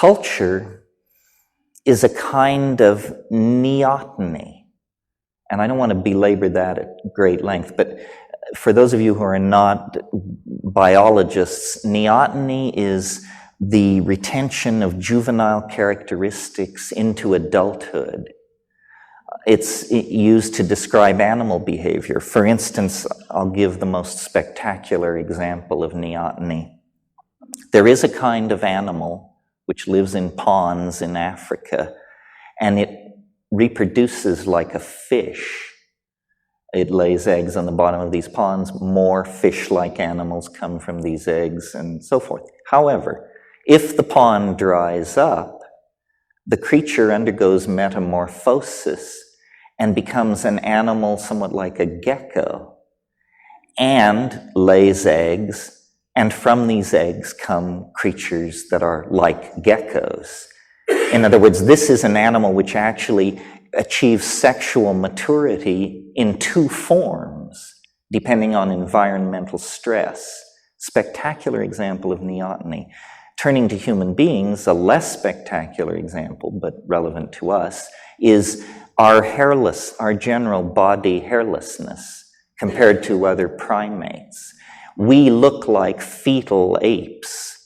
culture is a kind of neoteny. And I don't want to belabor that at great length, but for those of you who are not biologists, neoteny is the retention of juvenile characteristics into adulthood. It's used to describe animal behavior. For instance, I'll give the most spectacular example of neoteny. There is a kind of animal which lives in ponds in Africa, and it reproduces like a fish. It lays eggs on the bottom of these ponds. More fish-like animals come from these eggs and so forth. However, if the pond dries up, the creature undergoes metamorphosis and becomes an animal somewhat like a gecko and lays eggs, and from these eggs come creatures that are like geckos. In other words, this is an animal which actually achieves sexual maturity in two forms, depending on environmental stress. Spectacular example of neoteny. Turning to human beings, a less spectacular example, but relevant to us, is our general body hairlessness compared to other primates. We look like fetal apes.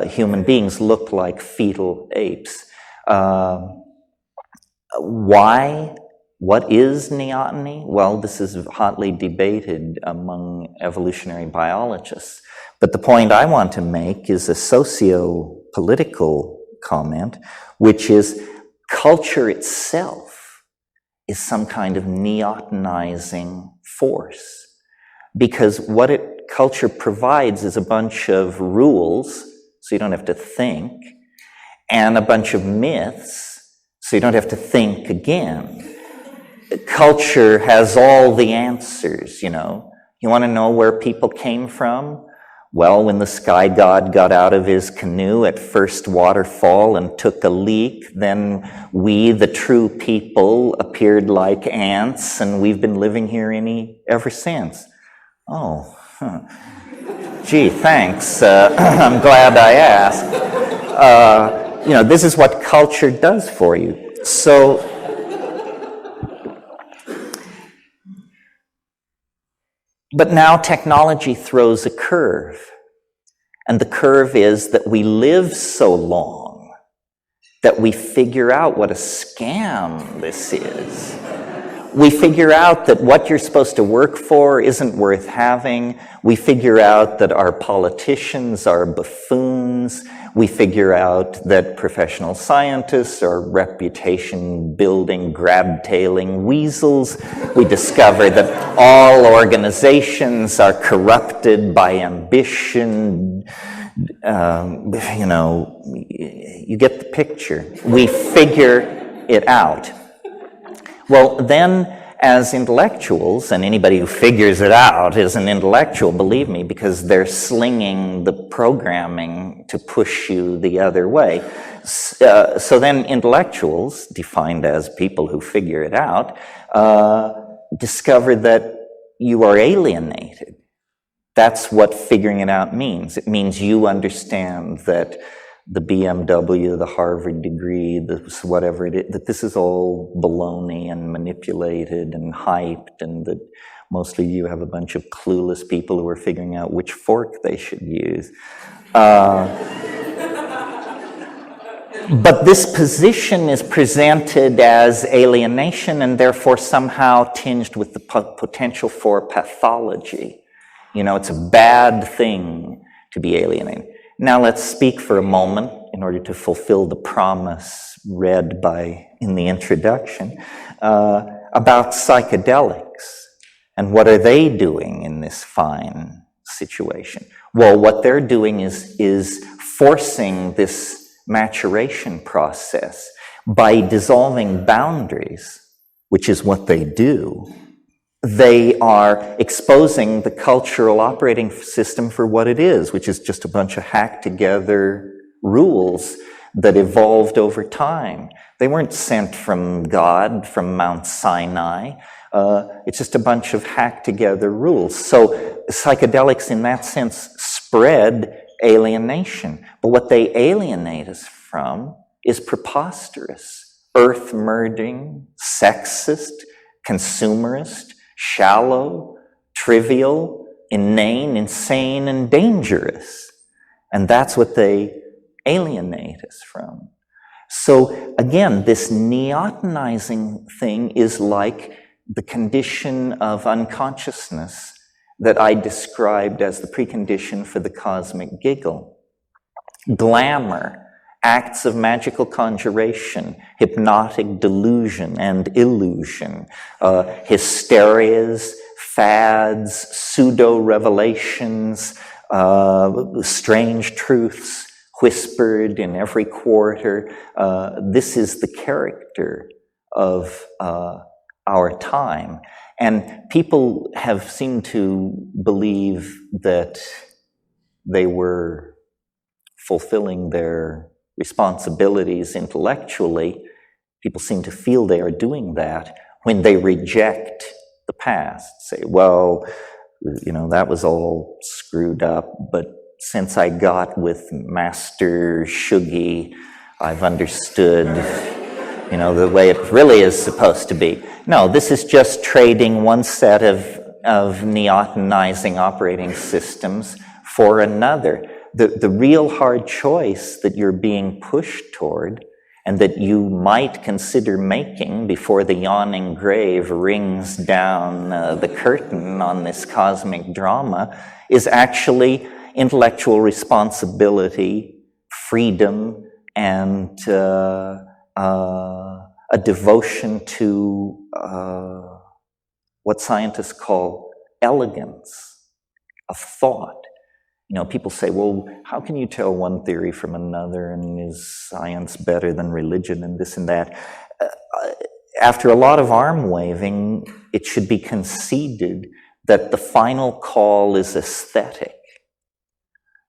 Human beings look like fetal apes. Why? What is neoteny? Well, this is hotly debated among evolutionary biologists. But the point I want to make is a socio-political comment, which is culture itself is some kind of neotenizing force. Because what culture provides is a bunch of rules, so you don't have to think, and a bunch of myths, so you don't have to think again. Culture has all the answers, you know. You want to know where people came from? Well, when the sky god got out of his canoe at first waterfall and took a leak, then we, the true people, appeared like ants, and we've been living here ever since. Oh, gee, thanks. I'm glad I asked. You know, this is what culture does for you. So, but now technology throws a curve. And the curve is that we live so long that we figure out what a scam this is. We figure out that what you're supposed to work for isn't worth having. We figure out that our politicians are buffoons. We figure out that professional scientists are reputation-building, grab-tailing weasels. We discover that all organizations are corrupted by ambition. You know, you get the picture. We figure it out. Well, then, as intellectuals, and anybody who figures it out is an intellectual, believe me, because they're slinging the programming to push you the other way. So then intellectuals, defined as people who figure it out, discover that you are alienated. That's what figuring it out means. It means you understand that the BMW, the Harvard degree, whatever it is, that this is all baloney and manipulated and hyped, and that mostly you have a bunch of clueless people who are figuring out which fork they should use. But this position is presented as alienation and therefore somehow tinged with the potential for pathology. You know, it's a bad thing to be alienated. Now let's speak for a moment, in order to fulfill the promise read in the introduction, about psychedelics. And what are they doing in this fine situation? Well, what they're doing is forcing this maturation process by dissolving boundaries, which is what they do. They are exposing the cultural operating system for what it is, which is just a bunch of hacked together rules that evolved over time. They weren't sent from God, from Mount Sinai. It's just a bunch of hacked together rules. So psychedelics in that sense spread alienation. But what they alienate us from is preposterous, earth-murdering, sexist, consumerist, shallow, trivial, inane, insane, and dangerous. And that's what they alienate us from. So again, this neotenizing thing is like the condition of unconsciousness that I described as the precondition for the cosmic giggle. Glamour, acts of magical conjuration, hypnotic delusion and illusion, hysterias, fads, pseudo-revelations, strange truths whispered in every quarter. This is the character of our time. And people have seemed to believe that they were fulfilling their responsibilities intellectually. People seem to feel they are doing that when they reject the past. Say, well, you know, that was all screwed up, but since I got with Master Shuggie, I've understood, you know, the way it really is supposed to be. No, this is just trading one set of neotenizing operating systems for another. The real hard choice that you're being pushed toward and that you might consider making before the yawning grave rings down the curtain on this cosmic drama is actually intellectual responsibility, freedom, and a devotion to what scientists call elegance of thought. You know, people say, well, how can you tell one theory from another, and is science better than religion, and this and that? After a lot of arm waving, it should be conceded that the final call is aesthetic.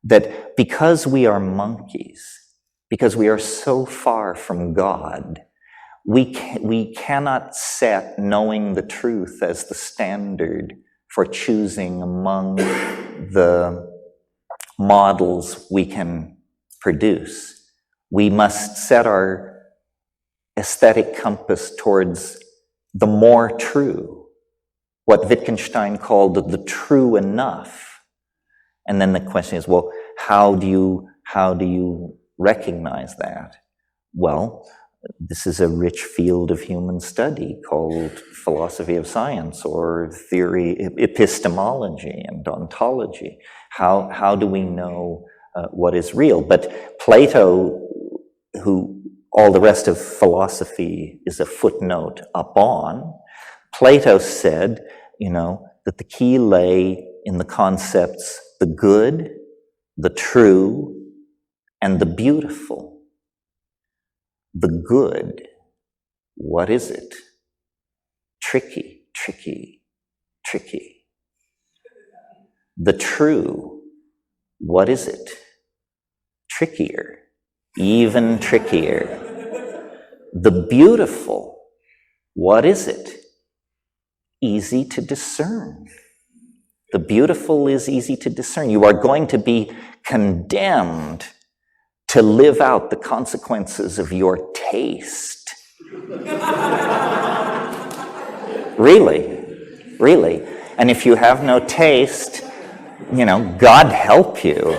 That because we are monkeys, because we are so far from God, we cannot set knowing the truth as the standard for choosing among the models we can produce. We must set our aesthetic compass towards the more true, what Wittgenstein called the true enough. And then the question is, well, how do you recognize that? Well, this is a rich field of human study called philosophy of science or theory, epistemology and ontology. How do we know what is real? But Plato, who all the rest of philosophy is a footnote upon, Plato said, you know, that the key lay in the concepts the good, the true, and the beautiful. The good, what is it? Tricky, tricky, tricky. The true, what is it? Trickier, even trickier. The beautiful, what is it? Easy to discern. The beautiful is easy to discern. You are going to be condemned to live out the consequences of your taste. Really. And if you have no taste, you know, God help you,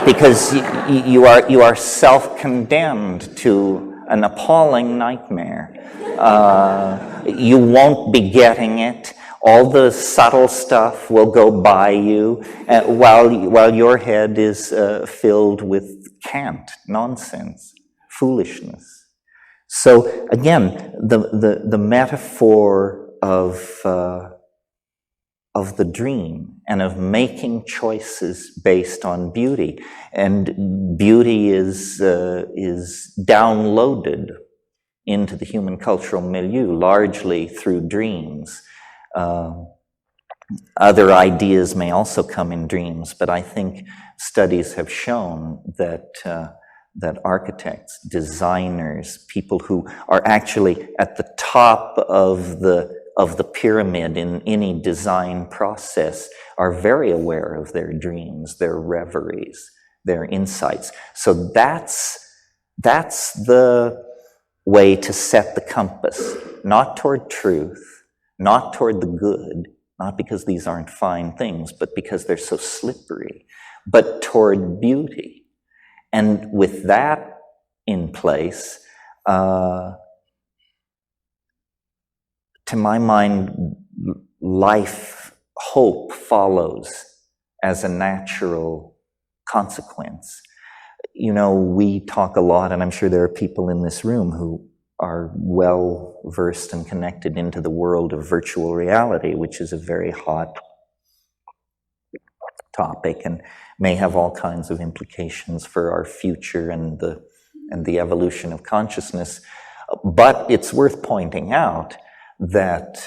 because you are self-condemned to an appalling nightmare. You won't be getting it. All the subtle stuff will go by you while your head is filled with cant, nonsense, foolishness. So again, the metaphor of the dream and of making choices based on beauty, and beauty is downloaded into the human cultural milieu largely through dreams. Other ideas may also come in dreams, but I think studies have shown that architects, designers, people who are actually at the top of the pyramid in any design process are very aware of their dreams, their reveries, their insights. So that's the way to set the compass, not toward truth, not toward the good, not because these aren't fine things, but because they're so slippery, but toward beauty. And with that in place, to my mind, life, hope follows as a natural consequence. You know, we talk a lot, and I'm sure there are people in this room who are well versed and connected into the world of virtual reality, which is a very hot topic and may have all kinds of implications for our future and the evolution of consciousness. But it's worth pointing out that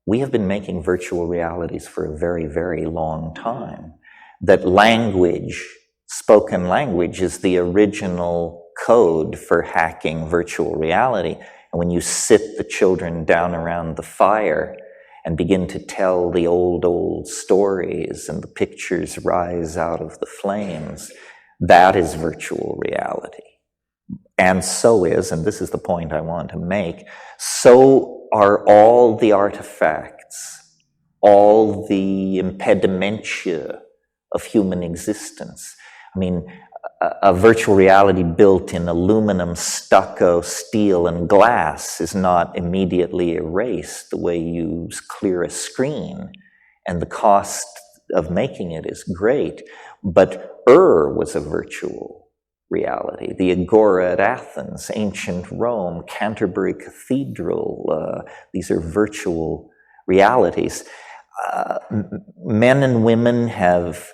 we have been making virtual realities for a very, very long time. That language, spoken language, is the original code for hacking virtual reality. And when you sit the children down around the fire and begin to tell the old stories and the pictures rise out of the flames, that is virtual reality. And so is, and this is the point I want to make, so are all the artifacts, all the impedimentia of human existence. I mean, a virtual reality built in aluminum, stucco, steel, and glass is not immediately erased the way you clear a screen, and the cost of making it is great. But was a virtual reality. The Agora at Athens, ancient Rome, Canterbury Cathedral, these are virtual realities. Men and women have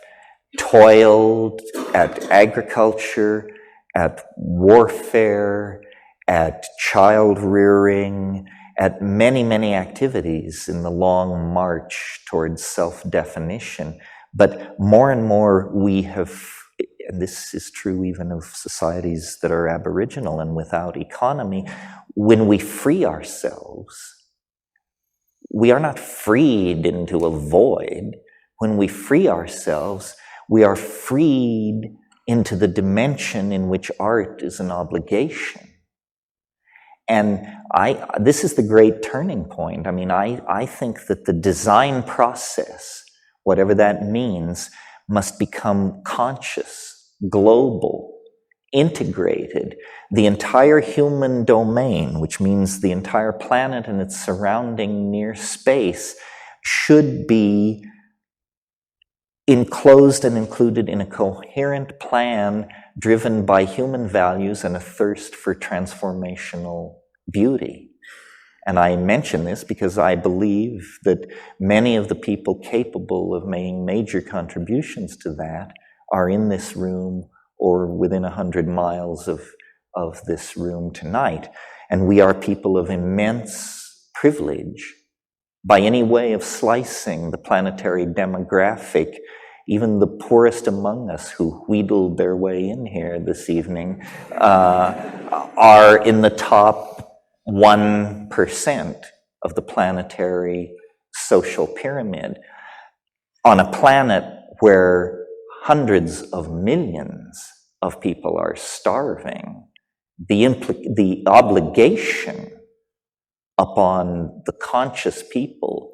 toiled at agriculture, at warfare, at child rearing, at many, many activities in the long march towards self-definition. But more and more we have, and this is true even of societies that are aboriginal and without economy, when we free ourselves, we are not freed into a void. When we free ourselves, we are freed into the dimension in which art is an obligation. And this is the great turning point. I mean, I think that the design process, whatever that means, must become conscious, global, integrated. The entire human domain, which means the entire planet and its surrounding near space, should be enclosed and included in a coherent plan driven by human values and a thirst for transformational beauty. And I mention this because I believe that many of the people capable of making major contributions to that are in this room or within 100 miles of this room tonight. And we are people of immense privilege. By any way of slicing the planetary demographic, even the poorest among us who wheedled their way in here this evening are in the top 1% of the planetary social pyramid on a planet where hundreds of millions of people are starving. The obligation upon the conscious people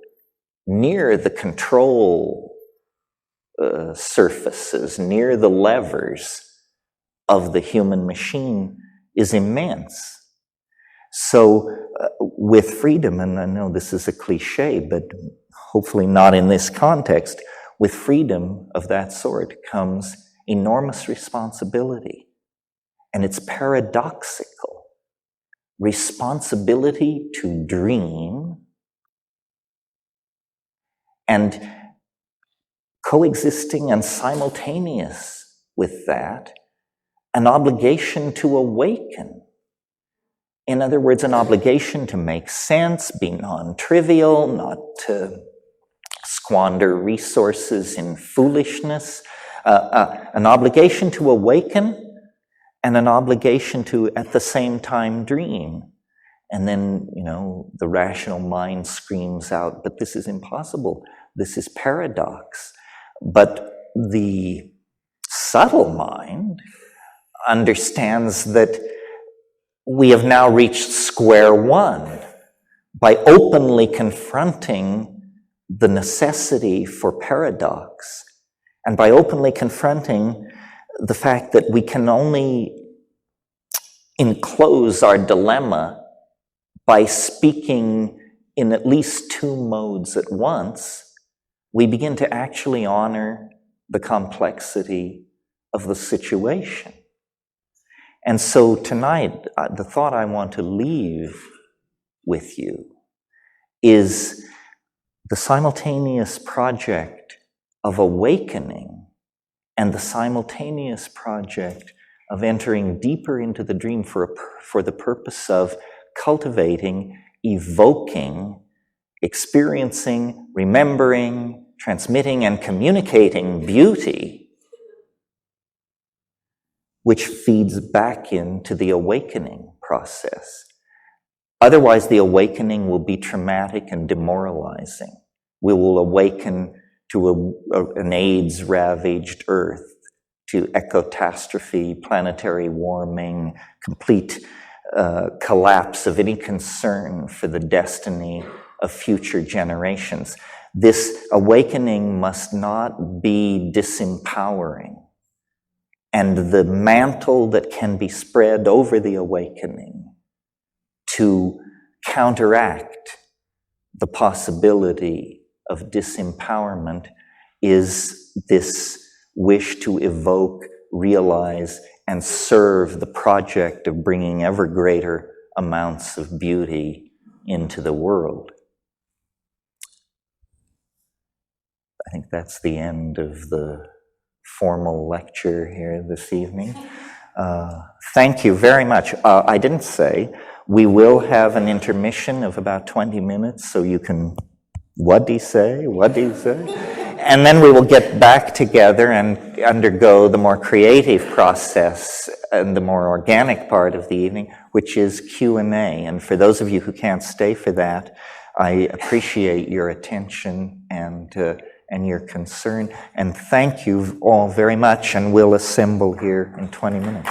near the control surfaces, near the levers of the human machine is immense. So with freedom, and I know this is a cliche, but hopefully not in this context, with freedom of that sort comes enormous responsibility. And it's paradoxical. Responsibility to dream and coexisting and simultaneous with that, an obligation to awaken. In other words, an obligation to make sense, be non-trivial, not to squander resources in foolishness, an obligation to awaken and an obligation to, at the same time, dream. And then, the rational mind screams out, but this is impossible. This is paradox. But the subtle mind understands that we have now reached square one by openly confronting the necessity for paradox, and by openly confronting the fact that we can only enclose our dilemma by speaking in at least two modes at once. We begin to actually honor the complexity of the situation. And so tonight, the thought I want to leave with you is the simultaneous project of awakening and the simultaneous project of entering deeper into the dream for the purpose of cultivating, evoking, experiencing, remembering, transmitting, and communicating beauty, which feeds back into the awakening process. Otherwise, the awakening will be traumatic and demoralizing. We will awaken to an AIDS-ravaged Earth, to ecotastrophe, planetary warming, complete collapse of any concern for the destiny of future generations. This awakening must not be disempowering. And the mantle that can be spread over the awakening to counteract the possibility of disempowerment is this wish to evoke, realize, and serve the project of bringing ever greater amounts of beauty into the world. I think that's the end of the formal lecture here this evening. Thank you very much. I didn't say, we will have an intermission of about 20 minutes, so you can, what do you say? And then we will get back together and undergo the more creative process and the more organic part of the evening, which is Q&A. And for those of you who can't stay for that, I appreciate your attention and your concern. And thank you all very much, and we'll assemble here in 20 minutes.